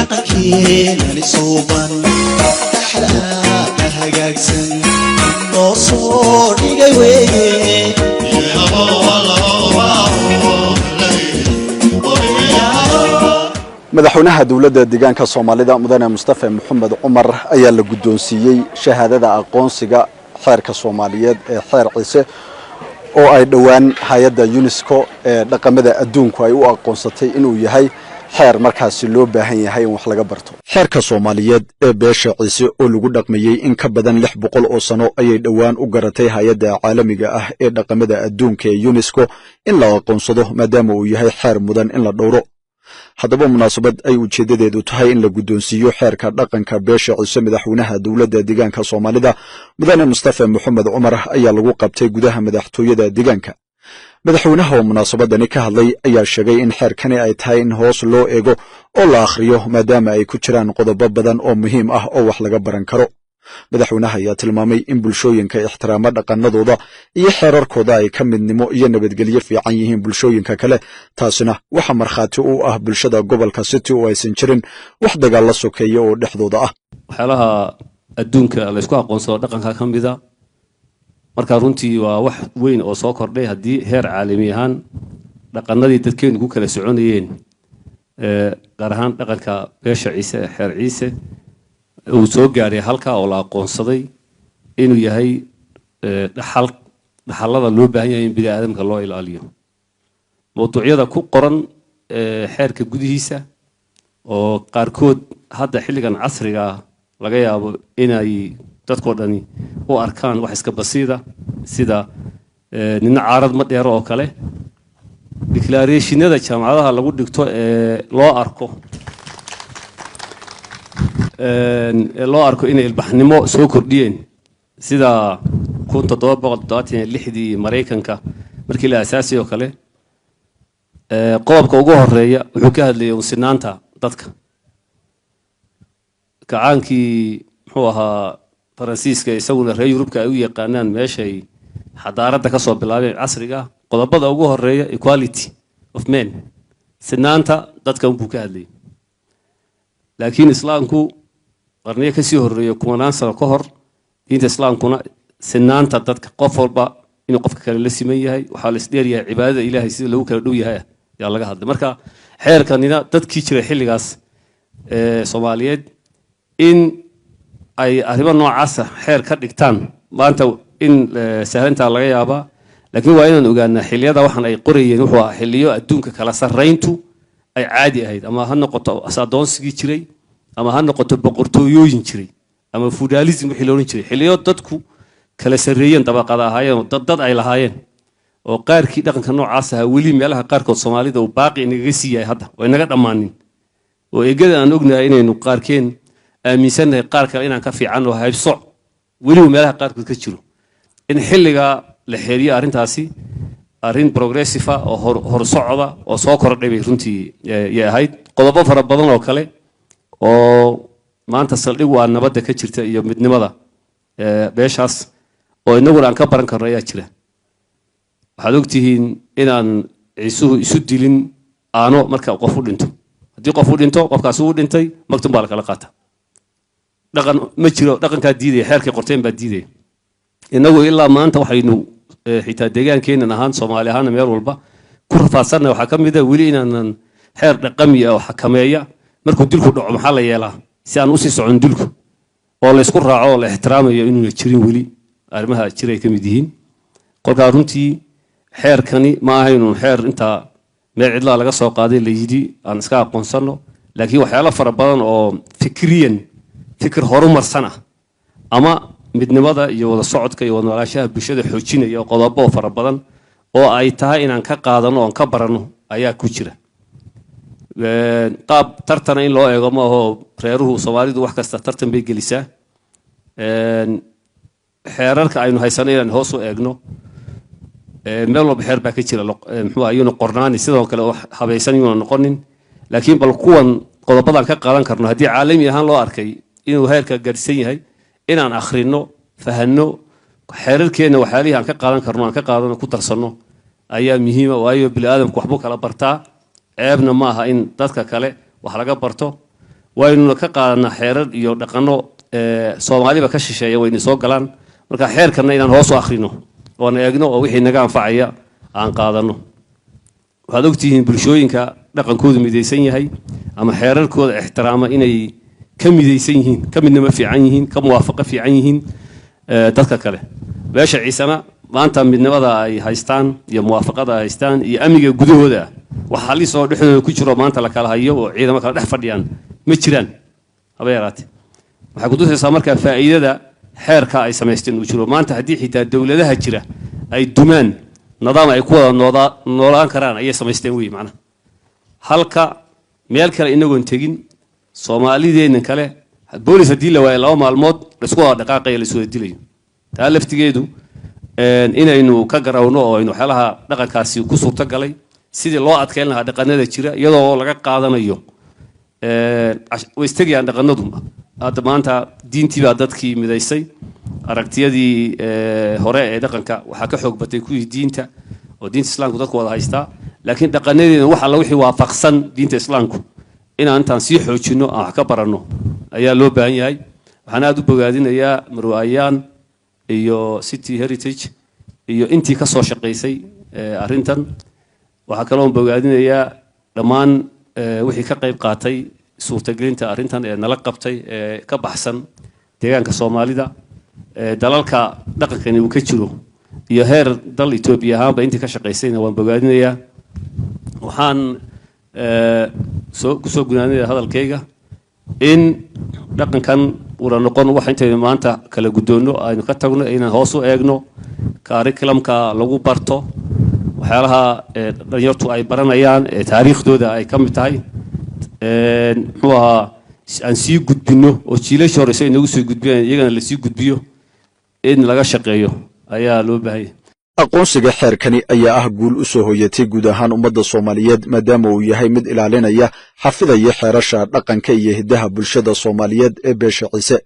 dhaqankeena lisuuban dhaxlaana hagaagsan noo soo dhigay weeye madaxweynaha dawladda deegaanka Soomaalida mudane Mustafa Maxamed Umar ayaa la guddoonsiiyay shahaadada aqoonsiga xeerka Soomaaliyeed ee xeer ciise oo ay dhawaan hay'adda UNESCO ee dhaqamada adduunku ay u aqoonsatay inuu yahay xeer markaasi loo baahan yahay in wax laga barto xeerka Soomaaliyeed ee beesha ciise oo lagu dhaqmayay in ka badan 600 oo sano ayay dhawaan u garatay hay'adda caalamiga ah ee dhaqamada adduunka ee UNESCO in la aqoonsado maadaama uu yahay xeer mudan in la dhowro haddaba munaasabad ay ujeedadeedu tahay in la guddoonsiiyo xeerka dhaqanka beesha ciise madaxweynaha dawladda deegaanka Soomaalida mudane Mustafa Maxamed Umar ayaa lagu qabtay gudaha madaxtooyada deegaanka madaxweynaha oo munaasabadani ka hadlay ayaa sheegay in xeerkani ay tahay in hoos loo eego oo la akhriyo maadaama ay ku jiraan qodobo badan oo muhiim ah oo wax laga baran karo madaxweynaha ayaa tilmaamay in bulshooyinka ixtiraama dhaqanadooda iyo xeerarkooda ay ka midnimo iyo nabadgelyo fiican yihiin bulshooyinka kale taasina waxa marxaati u ah bulshada gobolka City oo aysan jirin wax dagaal la sokeeyo oo dhexdooda ah waxyaalaha adduunka la isku aqoonsado dhaqanka ka mid ah marka runtii waa wax weyn oo soo kordhay hadii heer caalami ahaan dhaqanadii dadkeenu ku kala soconayeen gaar ahaan dhaqanka beesha ciise xeer ciise uu soo gaaray halka oo la aqoonsaday inuu yahay dhaxalada loo baahan yahay in bini'aadamka loo ilaaliyo mowduucyada ku qoran xeerka gudihiisa oo qaarkood hadda xilligan casriga laga yaabo inay dadkoo dhani u arkaan wax iska basiida sida nina caarad ma dheero oo kale declarationada jaamacadaha lagu dhigto loo arko inay ilbaxnimo soo kordhiyeen sida 1776 Mareykanka markii la asaasay oo kale qodobka ugu horeeya wuxuu ka hadlayay sinaanta dadka kacaankii muxuu ahaa Faransiiska isaguna reer Yurubka ay u yaqaanaan meeshay xadaaradda ka soo bilaabeen casriga qodobada ugu horeeya equality of men sinaanta dadka uu ka hadlayay laakiin islaamku qarniyo ka sii horeeyo kumanaan sano ka hor diinta islaamkuna sinaanta dadka qof walba inuu qofka kale la siman yahay waxa la isdheer yahay cibaadada Ilaahay sida lagu kala dhow yahay yaa laga hadlay marka xeerkanina dadkii jiray xilligaas Soomaaliyeed in ay arrimo noocaas xeer ka dhigtaan maanta in sahlanta laga yaaba laakiin waa inaan ogaanaa xilliyada waxan ay qorayeen wuxuu ahaa xilliyo adduunka kala sarreyntu ay caadi ahayd ama ha noqoto asadoonsigii jiray ama ha noqoto boqortooyooyin jiray ama feudalism wixii loo oran jiray xilliyo dadku kala sarreeyeen dabaqada ahaayeen dad ay lahaayeen oo qaarkii dhaqanka noocaas ah weli meelaha qaarkood Soomaalida uu baaqi inaga siiyay hadda way naga dhamaanin oo eegada aan ognahay inaynu qaarkeen aaminsanahay qaar kale inaan ka fiican oo haybso weli meelaha qaarkood ka jiro in xilliga la xiriyo arintaasi arin progressive oo hor socda oo soo kordhay bay runtii yahay qodobo fara badan oo kale oo maanta saldhig waa nabadda ka jirta iyo midnimada beeshaas oo inagu aan ka baran karno ayaa jira waxaad ogtihiin inaan ciisuhu isu dilin aano marka qof u dhinto hadii qof u dhinto qofkaas uu dhintay magtan baa la kala qaata dhaqan ma jiro dhaqanka diiday xeerkii qorteen baa diiday inagu ilaa maanta waxaynu xitaa deegaankeena ahaan Soomaali ahaan meel walba ku rafaadsanay waxa kamid ah weli inaan xeer dhaqami ah oo xakameeya markuu dilku dhaco maxaa la yeelaa si aan u sii socon dilku oo la isku raaco oo la ixtiraamayo inuu jirin weli arrimaha jiray kamid yihiin qolka runtii xeerkani ma ahaynu xeer inta meel cidla laga soo qaaday la yidi aan iska aqoonsano laakiin waxyaalo fara badan oo fikir horumarsana ama midnimada iyo wada socodka iyo wada noolaanshaha bulshada xoojinaya qodobo fara badan oo ay tahay inaan ka qaadano oo ka barano ayaa ku jira qaab tartan in loo eego ma aho reeruhu Soomaalidu wax kasta tartan bay gelisaa xeerarka aynu haysanay inaan hoos u eegno meel walba xeer baa ka jira muxuu ayuu qornaani sidoo kale wax habaysan inuu noqonin laakiin bal kuwan qodobadan ka qaadan karno hadii caalami ahaan loo arkay inuu heerka gaarsiin yahay inaan akhrino fahanno xeerarkeena waxyaalihi aan ka qaadan karno aan ka qaadano ku darsano ayaa muhiim ah waayo bini'aadamku waxbu kala bartaa ceebna ma aha in dadka kale wax laga barto waynu ka qaadana xeerar iyo dhaqano Soomaaliba ka shisheeya wayna soo galaan marka xeerkana inaan hoos u akhrino oo eegno oo wixii naga anfacaya aan qaadano waxaad ogtihiin bulshooyinka dhaqankoodu midaysan yahay ama xeerarkooda ixtiraama inay ka midaysan yihiin ka midnimo fiican yihiin ka muwaafaqo fiican yihiin dadka kale beesha ciisana maanta midnimada ay haystaan iyo muwaafaqada ay haystaan iyo amniga gudahooda wax halis oo dhexdooda ku jiro maanta la kala hayo oo ciidamada kala dhex fadhiyaan ma jiraan habeeraati waxay ku tusaysaa marka faa'iidada xeerka ay sameysteen uu jiro maanta haddii xitaa dawladaha jira ay dumaan nidaam ay ku wada noolaan karaan ayay sameysteen weey macna halka meel kale inagoon tegin Soomaalideena kale boolis hadii la waayo 2 maalmood isku wada dhaqaaqay la soo dilayo taa laftigeedu inaynu ka garawno oo aynu xalaha dhaqankaasi ku suurta galay sidii loo adkeyn lahaa dhaqanada jira iyadoo laga qaadanayo way istagayaan dhaqanadu hadda maanta diintii baa dadkii midaysay aragtiyadii hore ee dhaqanka waxa ka xoog batay kuwii diinta oo diinta islaamku dadku wada haystaa laakiin dhaqanadeena waxa la wixii waafaqsan diinta islaamku inaan tan sii xoojino aan wax ka barano ayaa loo baahan yahay waxaan aad u bogaadinayaa marwaayaan iyo city heritage iyo intii ka soo shaqeysay arintan waxa kale oo bogaadinayaa dhammaan wixii ka qayb qaatay suurtagelinta arintan ee nala qabtay ka baxsan deegaanka Soomaalida dalalka dhaqankani uu ka jiro iyo heer dal Itoobiya ahaanba intii ka shaqeysayna waan bogaadinayaa waxaan soo gunaanaya hadalkayga in dhaqankan uu noqon wax intay maanta kala gudoono aynu ka tagno inaan hoos u eegno curriculumka lagu barto waxyaalaha dhalinyartu ay baranayaan taariikhdooda ay ka mid tahay muxuu ahaa aan sii gudbino oo jiilasha hore ay nagu soo gudbiyaan iyagana la sii gudbiyo in laga shaqeeyo ayaa loo baahay aqoonsiga xeerkani ayaa ah guul u soo hoyatay guud ahaan ummadda Soomaaliyeed maadaama uu yahay mid ilaalinaya xafidaya xeerasha dhaqanka iyo hidaha bulshada Soomaaliyeed ee beesha Ciise